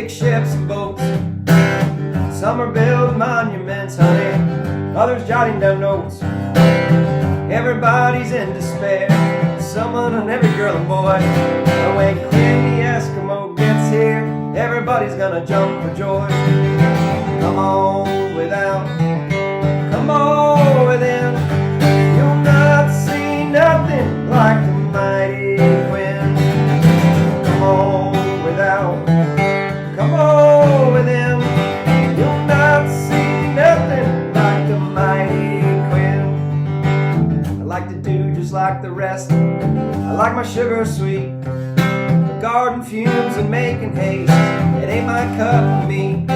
big ships and boats. Some are building monuments, honey, others jotting down notes. Everybody's in despair, someone and every girl and boy. And when Quinn the Eskimo gets here, everybody's gonna jump for joy. Come on without, come on within. You'll not see nothing like the mighty Quinn. Come on without, come on within. You'll not see nothing like the mighty Quinn. I like to do just like the rest. I like my sugar sweet. Garden fumes and making haste, it ain't my cup of meat.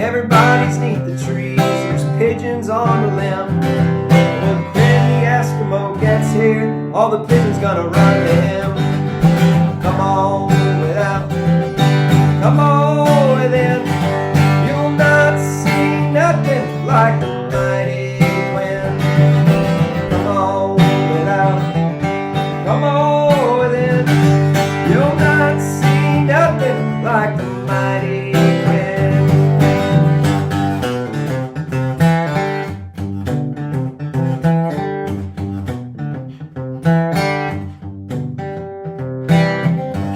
Everybody's neath the trees, there's pigeons on the limb. When Quinn the Eskimo gets here, all the pigeons gonna run to him. Come on without, come on within. You'll not see nothing like the mighty Quinn. Come on without, come on within. You'll not see nothing like the mighty Quinn.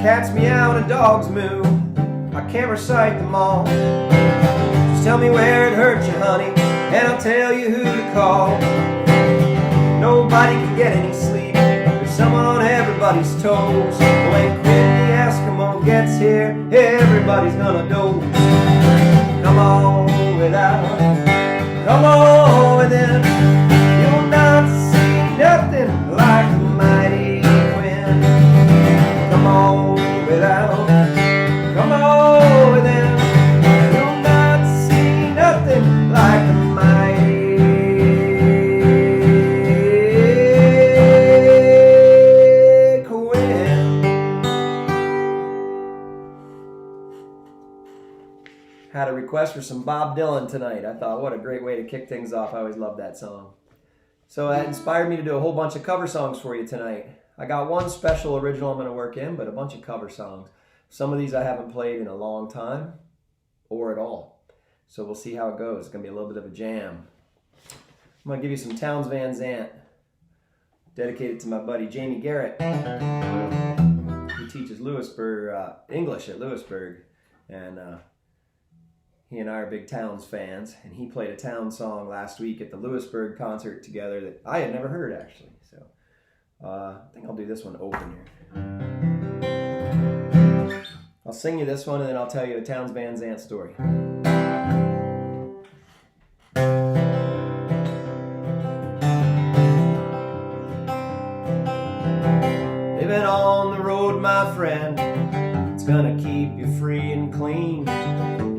Cats meow and dogs moo, I can't recite them all. Just tell me where it hurt you, honey, and I'll tell you who to call. Nobody can get any sleep, there's someone on everybody's toes. When Quinn the Eskimo gets here, everybody's gonna doze. Come on without, come on within. You'll not see nothing like the mighty Quinn. Come on without, come on within. You'll not see nothing like the mighty Quinn. Had a request for some Bob Dylan tonight. I thought, what a great way to kick things off. I always loved that song. So that inspired me to do a whole bunch of cover songs for you tonight. I got one special original I'm going to work in, but a bunch of cover songs. Some of these I haven't played in a long time, or at all. So we'll see how it goes. It's going to be a little bit of a jam. I'm going to give you some Townes Van Zandt, dedicated to my buddy Jamie Garrett. He teaches English at Lewisburg, and he and I are big Townes fans, and he played a Townes song last week at the Lewisburg concert together that I had never heard, actually. So I think I'll do this one open here. I'll sing you this one, and then I'll tell you a Townes Van Zandt story. Living on the road, my friend, it's gonna keep you free and clean.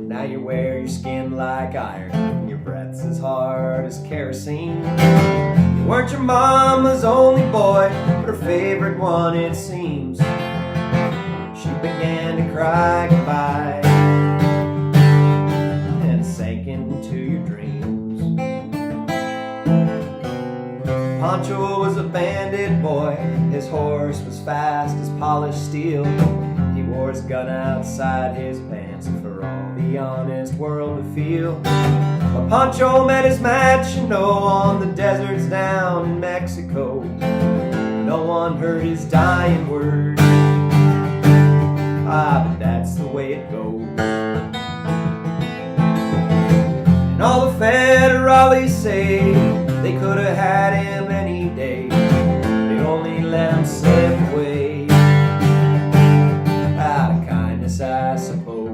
Now you wear your skin like iron, and your breath's as hard as kerosene. You weren't your mama's only boy, but her favorite one it seems. She began to cry goodbye and sank into your dreams. Pancho was a bandit boy, his horse was fast as polished steel. He wore his gun outside his pants for all the honest world to feel. But Pancho met his match, you know, on the deserts down in Mexico. No one heard his dying words. But that's the way it goes. And all the federales say they could have had him any day. They only let him slip away. Out of kindness, I suppose.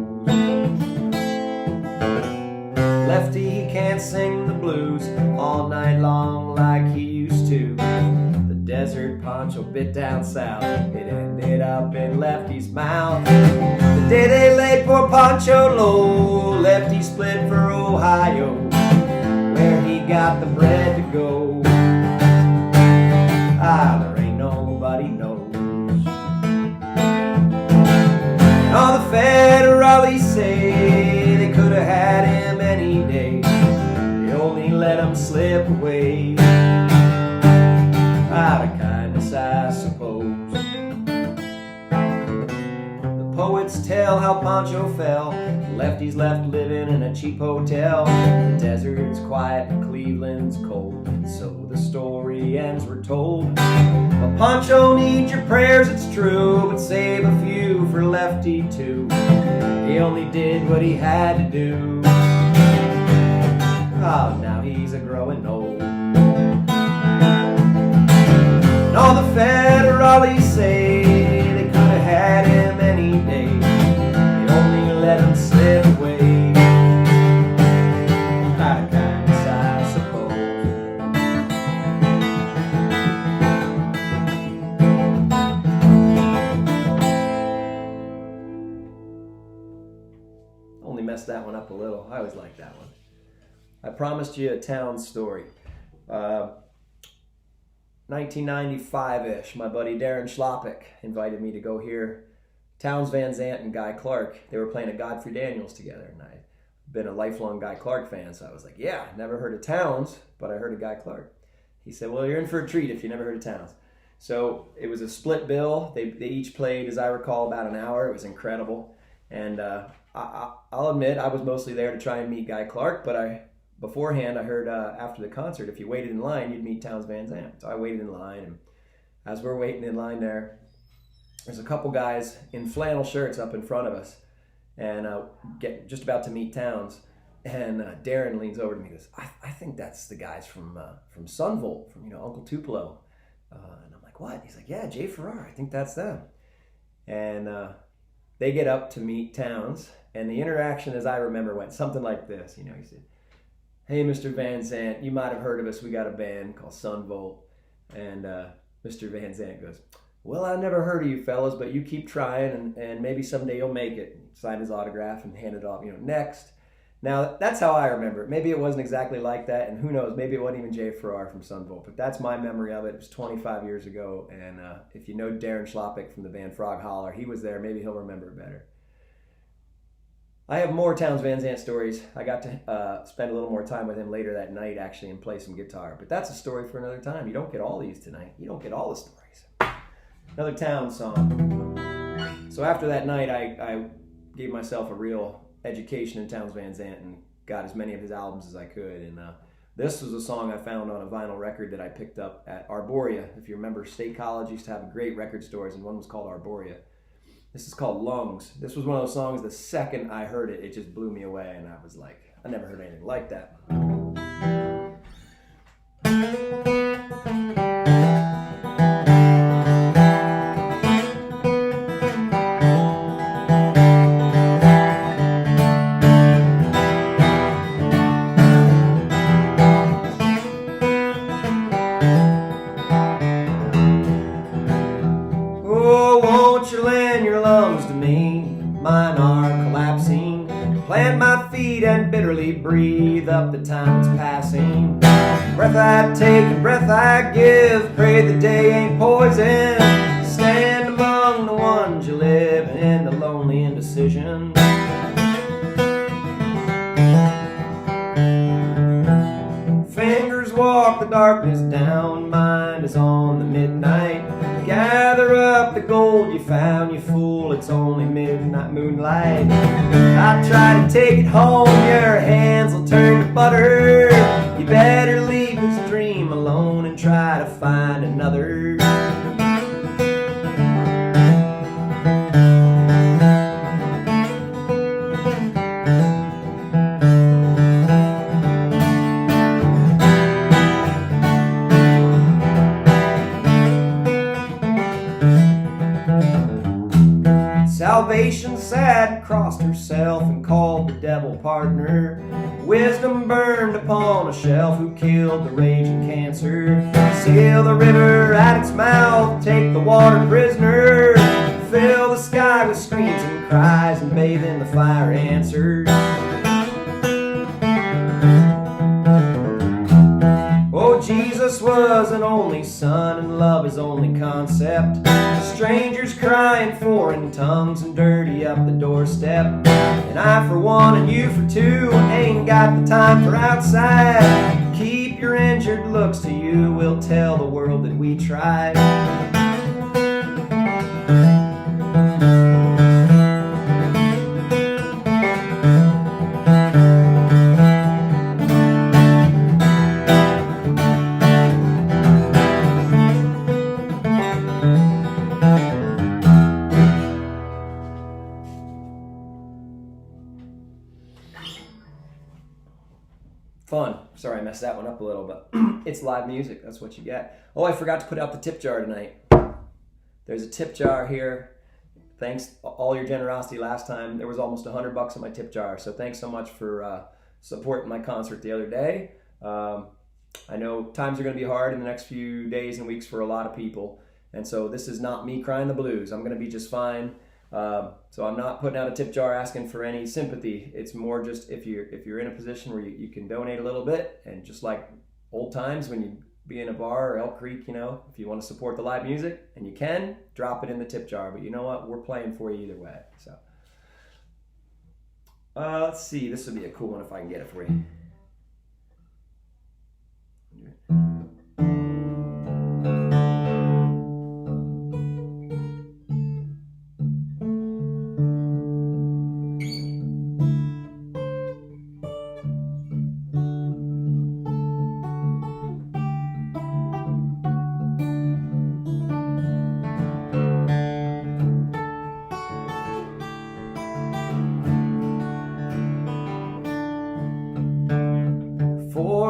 Lefty, he can't sing the blues all night long like he used to. The desert Pancho bit down south, it ended up in Lefty's mouth. The day they laid poor Pancho low, Lefty split for Ohio, where he got the bread to go. There ain't nobody knows. And all the federales say they could have had him any day. They only let him slip away. Out of kindness, I suppose. The poets tell how Pancho fell. Lefties left living in a cheap hotel. The desert's quiet and Cleveland's cold. And so the story ends, we're told. But Pancho needs your prayers, it's true, but save a few for Lefty too. He only did what he had to do. Oh, now he's a growing old. And all the federales say they could have had him any day. They only let him slip away. Out of kindness, I suppose. Only messed that one up a little. I always liked that one. I promised you a town story. 1995-ish, my buddy Darren Schlopik invited me to go hear Townes Van Zandt and Guy Clark. They were playing at Godfrey Daniels together, and I'd been a lifelong Guy Clark fan, so I was like, yeah, never heard of Townes, but I heard of Guy Clark. He said, well, you're in for a treat if you never heard of Townes. So it was a split bill. They each played, as I recall, about an hour. It was incredible. And I'll admit, I was mostly there to try and meet Guy Clark, but beforehand, I heard after the concert, if you waited in line, you'd meet Townes Van Zandt. So I waited in line, and as we're waiting in line there's a couple guys in flannel shirts up in front of us, and just about to meet Townes. And Darren leans over to me and goes, I think that's the guys from Sunvolt, from Uncle Tupelo. And I'm like, what? He's like, yeah, Jay Farrar, I think that's them. And they get up to meet Townes, and the interaction, as I remember, went something like this. He said, hey, Mr. Van Zandt, you might have heard of us. We got a band called Sunvolt. And Mr. Van Zandt goes, well, I never heard of you fellas, but you keep trying, and maybe someday you'll make it. Sign his autograph and hand it off, next. Now, that's how I remember it. Maybe it wasn't exactly like that, and who knows, maybe it wasn't even Jay Farrar from Sunvolt, but that's my memory of it. It was 25 years ago, and if you know Darren Schlopik from the band Frog Holler, he was there. Maybe he'll remember it better. I have more Townes Van Zandt stories. I got to spend a little more time with him later that night, actually, and play some guitar. But that's a story for another time. You don't get all these tonight. You don't get all the stories. Another Townes song. So after that night, I gave myself a real education in Townes Van Zandt and got as many of his albums as I could. And this was a song I found on a vinyl record that I picked up at Arboria. If you remember, State College used to have great record stores, and one was called Arboria. This is called Lungs. This was one of those songs, the second I heard it, it just blew me away, and I was like, I never heard anything like that. Mine are collapsing. Plant my feet and bitterly breathe up the time it's passing. Breath I take and breath I give. Pray the day ain't poison. Stand among the ones you live in the lonely indecision. Fingers walk the darkness down. Mind is on the midnight. Gather up the gold you found, you fool, it's only midnight moonlight. I try to take it home, your hands will turn to butter. You better leave this dream alone and try to find another. Salvation sat, crossed herself, and called the devil partner. Wisdom burned upon a shelf, who killed the raging cancer. Seal the river at its mouth, take the water prisoner. Fill the sky with screams and cries, and bathe in the fire answers. Oh, Jesus was an only son, and love his only concept. Strangers crying foreign tongues and dirty up the doorstep. And I for one and you for two ain't got the time for outside. Keep your injured looks to you, we'll tell the world that we tried. Fun. Sorry, I messed that one up a little, but it's live music. That's what you get. Oh, I forgot to put out the tip jar tonight. There's a tip jar here. Thanks all your generosity last time. There was almost $100 in my tip jar. So thanks so much for supporting my concert the other day. I know times are going to be hard in the next few days and weeks for a lot of people. And so this is not me crying the blues. I'm going to be just fine. So I'm not putting out a tip jar asking for any sympathy. It's more just if you're in a position where you can donate a little bit, and just like old times when you be in a bar or Elk Creek, you know, if you want to support the live music and you can, drop it in the tip jar. But you know what? We're playing for you either way. So let's see. This would be a cool one if I can get it for you.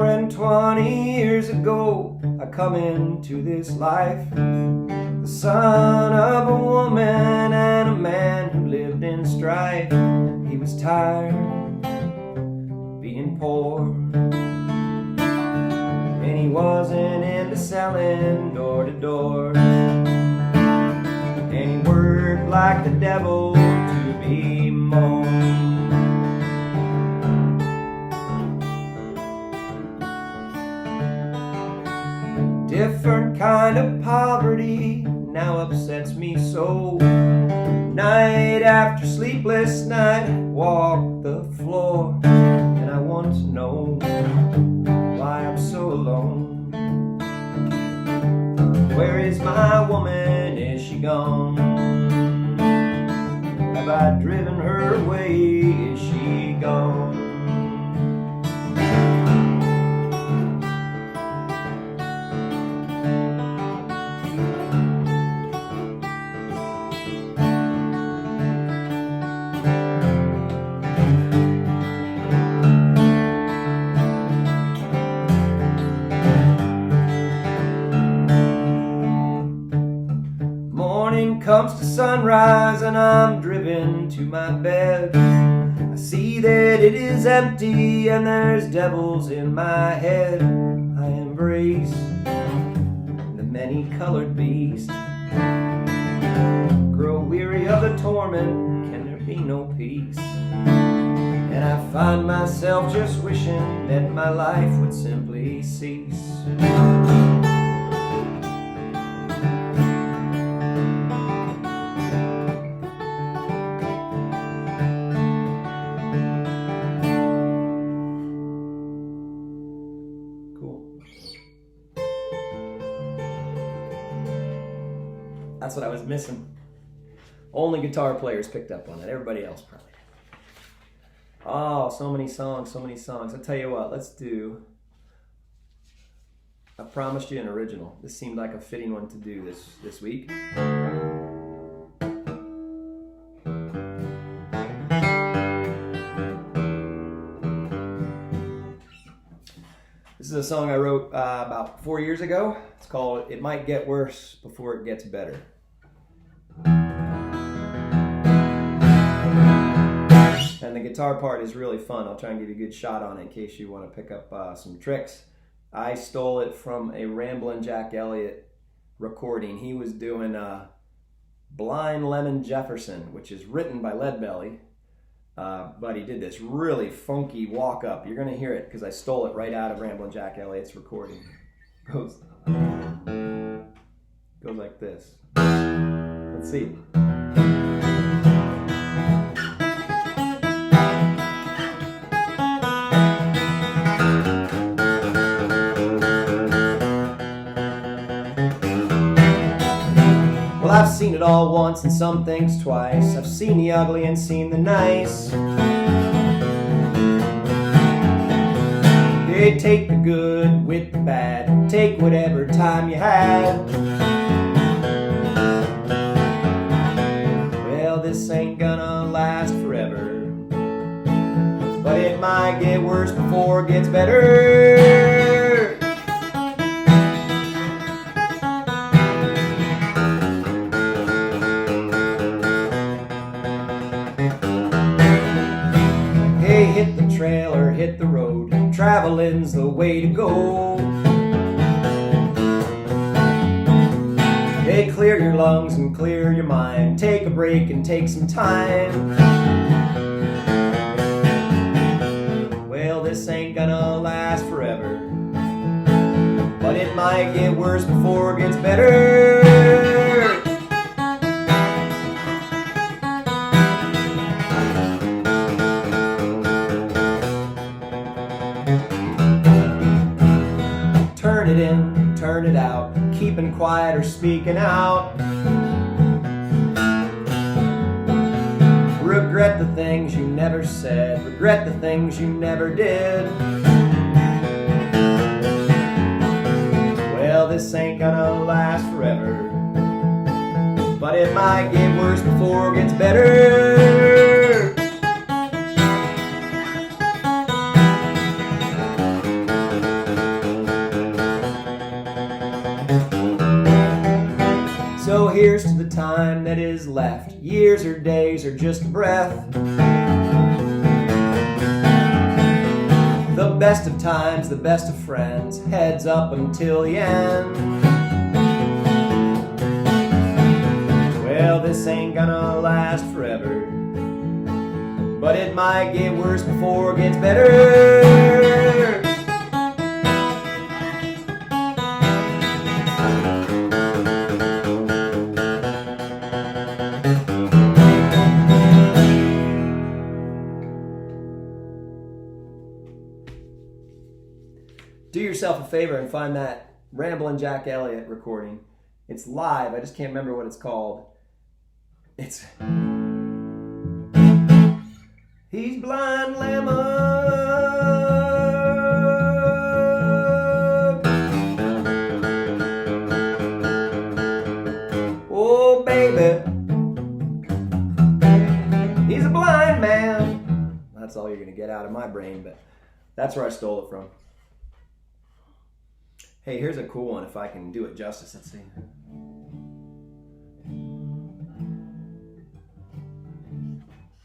And 20 years ago, I come into this life, the son of a woman and a man who lived in strife. He was tired of being poor, and he wasn't into selling door to door, and he worked like the devil to be mourned. Different kind of poverty now upsets me so. Night after sleepless night, I walk the floor, and I want to know why I'm so alone. Where is my woman? Is she gone? Have I driven her away? Is she gone? Comes to sunrise and I'm driven to my bed. I see that it is empty and there's devils in my head. I embrace the many-colored beast, grow weary of the torment, can there be no peace? And I find myself just wishing that my life would simply cease. That's what I was missing. Only guitar players picked up on it. Everybody else probably did. Oh, so many songs, so many songs. I'll tell you what, let's do... I promised you an original. This seemed like a fitting one to do this week. This is a song I wrote about 4 years ago. It's called It Might Get Worse Before It Gets Better. And the guitar part is really fun. I'll try and give you a good shot on it in case you want to pick up some tricks. I stole it from a Ramblin' Jack Elliott recording. He was doing Blind Lemon Jefferson, which is written by Leadbelly. But he did this really funky walk up. You're going to hear it because I stole it right out of Ramblin' Jack Elliott's recording. Goes like this. Let's see. Well, I've seen it all once and some things twice. I've seen the ugly and seen the nice. They take the good with the bad. Take whatever time you had. Well, this ain't gonna last forever, but but it might get worse before it gets better. Hey, hit the trail or hit the road, traveling's the way to go. Hey, clear your lungs and clear your mind, take a break and take some time. Well, this ain't gonna last forever, but it might get worse before it gets better. Turn it in, turn it out, keeping quiet or speaking out. Regret the things you never said, regret the things you never did. Well, this ain't gonna last forever, but it might get worse before it gets better. So here's to the time that is left. Years or days or just a breath. The best of times, the best of friends. Heads up until the end. Well, this ain't gonna last forever, but it might get worse before it gets better. Do yourself a favor and find that Ramblin' Jack Elliott recording. It's live. I just can't remember what it's called. It's He's Blind Lemon. Oh, baby. He's a blind man. That's all you're going to get out of my brain, but that's where I stole it from. Hey, here's a cool one if I can do it justice. Let's see.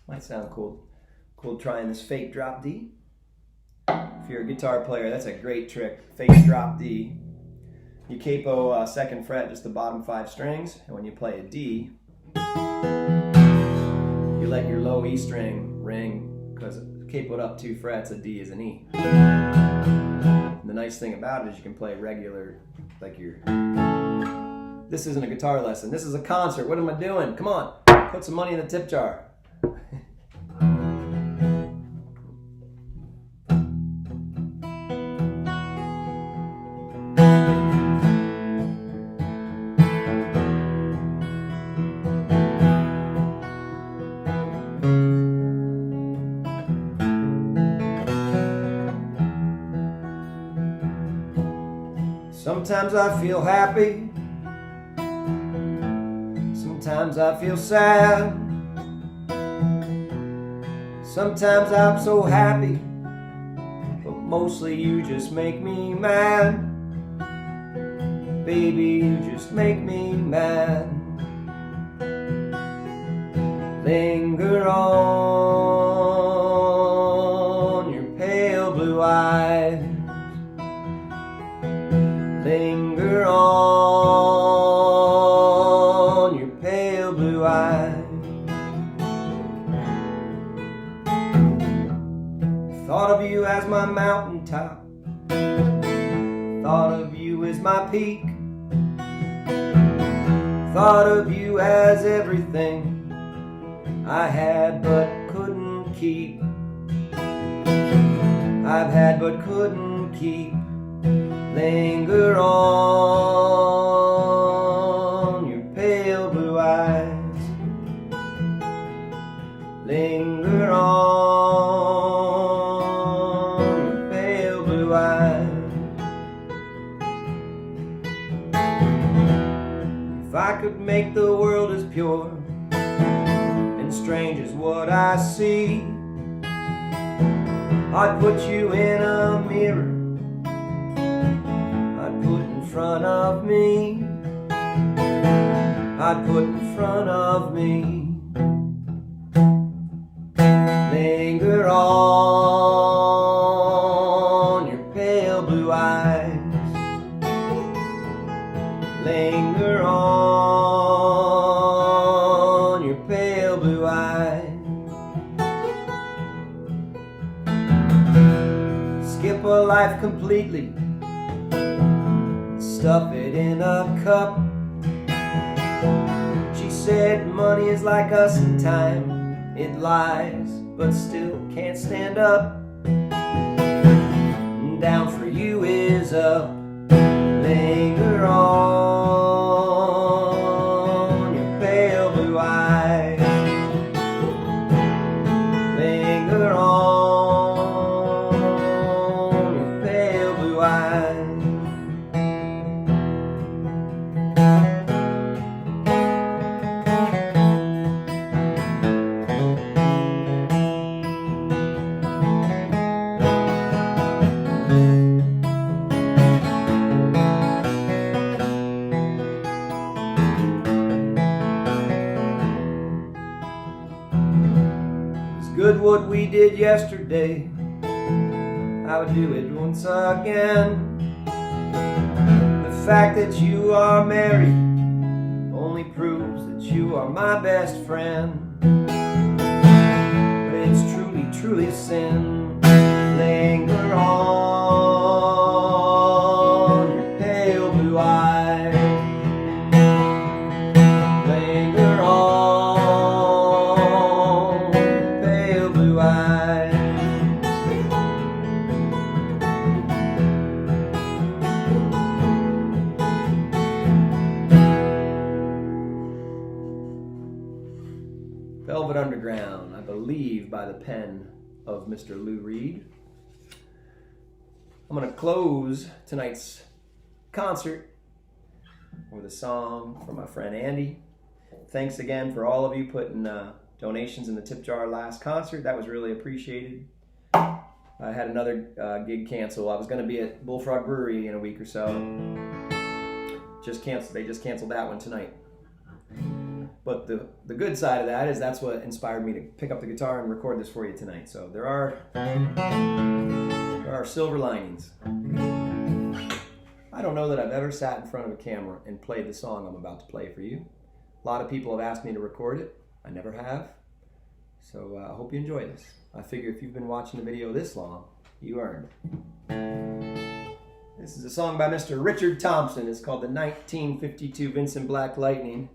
Might sound cool. Cool trying this fake drop D. If you're a guitar player, that's a great trick. Fake drop D. You capo second fret, just the bottom 5 strings, and when you play a D, you let your low E string ring, because capoed up 2 frets, a D is an E. The nice thing about it is you can play regular, like your... This isn't a guitar lesson. This is a concert. What am I doing? Come on. Put some money in the tip jar. Sometimes I feel happy, sometimes I feel sad. Sometimes I'm so happy, but mostly you just make me mad. Baby, you just make me mad. Linger on your pale blue eyes. Linger on your pale blue eyes. Thought of you as my mountaintop, thought of you as my peak, thought of you as everything I had but couldn't keep. I've had but couldn't keep. Linger on your pale blue eyes. Linger on your pale blue eyes. If I could make the world as pure and strange as what I see, I'd put you in a mirror, I'd put in front of me, I'd put in front of me. Linger on your pale blue eyes, linger on your pale blue eyes. Skip a life completely, stuff it in a cup. She said money is like us in time, it lies but still can't stand up. Down for you is up. Linger on your pale blue eyes, linger on your pale blue eyes. Good what we did yesterday, I would do it once again. The fact that you are married only proves that you are my best friend. But it's truly, truly a sin. Linger on your pale blue eyes, linger on. Velvet Underground, I believe, by the pen of Mr. Lou Reed. I'm going to close tonight's concert with a song from my friend Andy. Thanks again for all of you putting donations in the tip jar last concert. That was really appreciated. I had another gig cancel. I was going to be at Bullfrog Brewery in a week or so. They just canceled that one tonight. But the good side of that is that's what inspired me to pick up the guitar and record this for you tonight. So there are silver linings. I don't know that I've ever sat in front of a camera and played the song I'm about to play for you. A lot of people have asked me to record it. I never have. So I hope you enjoy this. I figure if you've been watching the video this long, you earned it. This is a song by Mr. Richard Thompson. It's called the 1952 Vincent Black Lightning.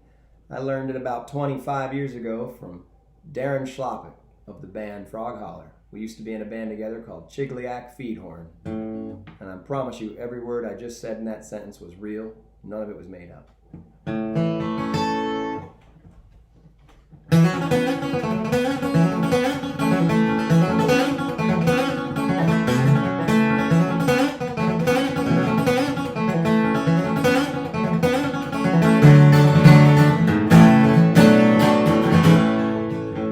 I learned it about 25 years ago from Darren Schlappett of the band Frog Holler. We used to be in a band together called Chigliac Feedhorn. And I promise you, every word I just said in that sentence was real. None of it was made up.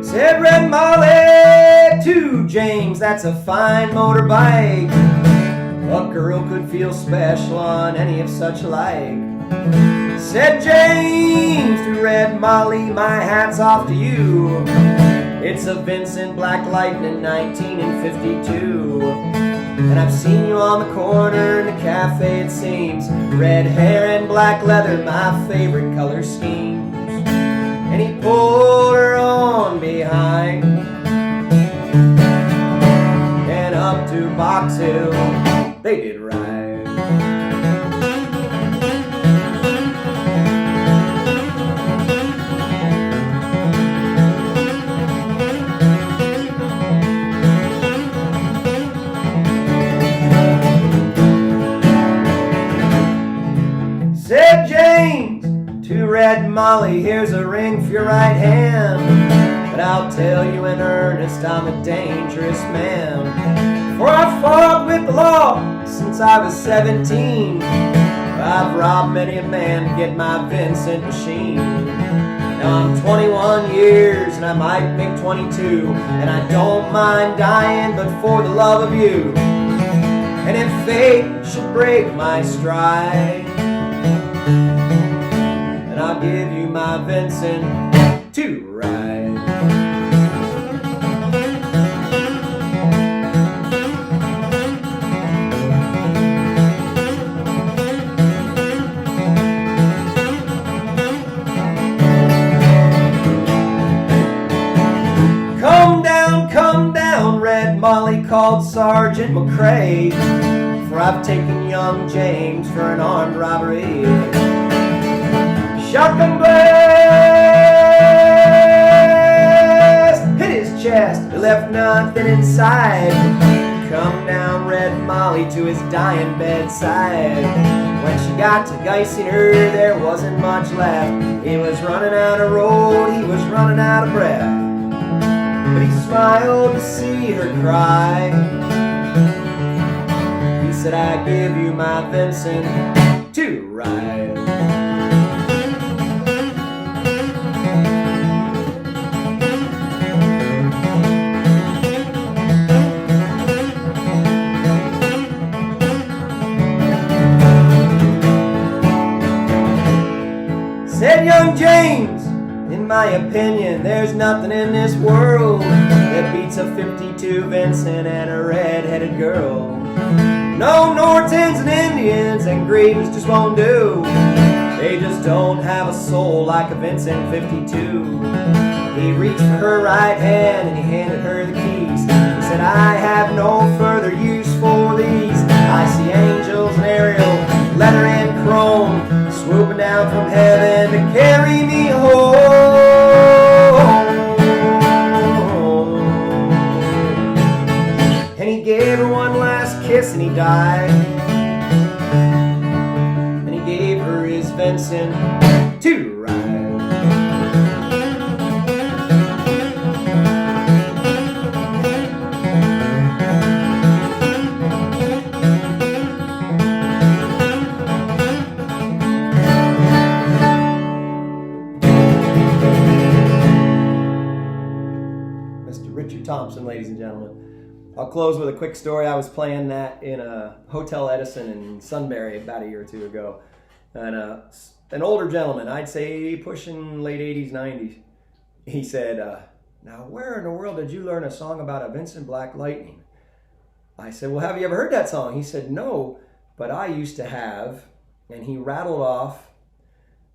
Said Red Molly to James, that's a fine motorbike. A girl could feel special on any of such like. Said James to Red Molly, my hat's off to you. It's a Vincent Black Lightning 1952. And I've seen you on the corner in the cafe, it seems. Red hair and black leather, my favorite color schemes. And he pulled her on behind and up to Box Hill they did ride. Said James to Red Molly, here's a ring for your right hand, but I'll tell you in earnest, I'm a dangerous man. For I've fought with the law since I was 17. I've robbed many a man to get my Vincent machine. Now I'm 21 years and I might make 22, and I don't mind dying but for the love of you. And if fate should break my stride, then I'll give you my Vincent to ride. Come down, Red Molly called Sergeant McCrae, for I've taken young James for an armed robbery. Shotgun blast hit his chest, he left nothing inside. Come down, Red Molly, to his dying bedside. When she got to Geising her, there wasn't much left. He was running out of road, he was running out of breath. But he smiled to see her cry. He said, I give you my Vincent to ride. Said young James, in my opinion, there's nothing in this world that beats a 52 Vincent and a red-headed girl. No Nortons and Indians and Greens just won't do. They just don't have a soul like a Vincent 52. He reached for her right hand and he handed her the keys. He said, I have no further use for these. I see angels and Ariel, leather and chrome, swooping down from heaven to carry me home. And he gave her one last kiss and he died. And he gave her his Vincent to ride. Thompson, ladies and gentlemen. I'll close with a quick story. I was playing that in a Hotel Edison in Sunbury about a year or two ago. And an older gentleman, I'd say pushing late 80s, 90s, he said, now where in the world did you learn a song about a Vincent Black Lightning? I said, well, have you ever heard that song? He said, no, but I used to have. And he rattled off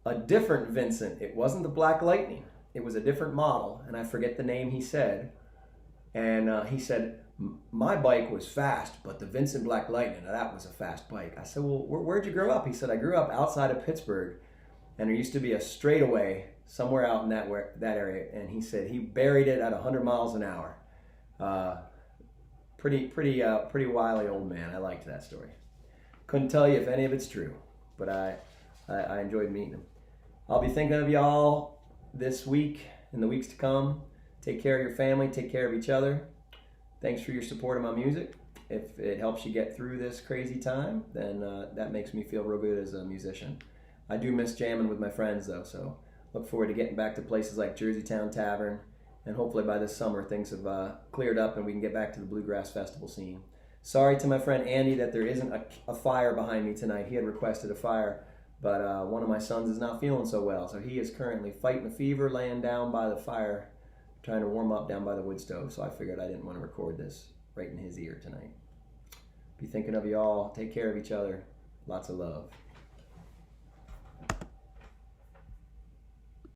a different Vincent. It wasn't the Black Lightning. It was a different model, and I forget the name he said. And he said, my bike was fast, but the Vincent Black Lightning, that was a fast bike. I said, well, where'd you grow up? He said, I grew up outside of Pittsburgh, and there used to be a straightaway somewhere out in that area. And he said he buried it at 100 miles an hour. Pretty wily old man. I liked that story. Couldn't tell you if any of it's true, but I enjoyed meeting him. I'll be thinking of y'all this week and the weeks to come. Take care of your family. Take care of each other. Thanks for your support of my music. If it helps you get through this crazy time, then that makes me feel real good as a musician. I do miss jamming with my friends, though, so look forward to getting back to places like Jerseytown Tavern, and hopefully by this summer things have cleared up and we can get back to the Bluegrass Festival scene. Sorry to my friend Andy that there isn't a fire behind me tonight. He had requested a fire, but one of my sons is not feeling so well, so he is currently fighting a fever, laying down by the fire, trying to warm up down by the wood stove, so I figured I didn't want to record this right in his ear tonight. Be thinking of you all. Take care of each other. Lots of love.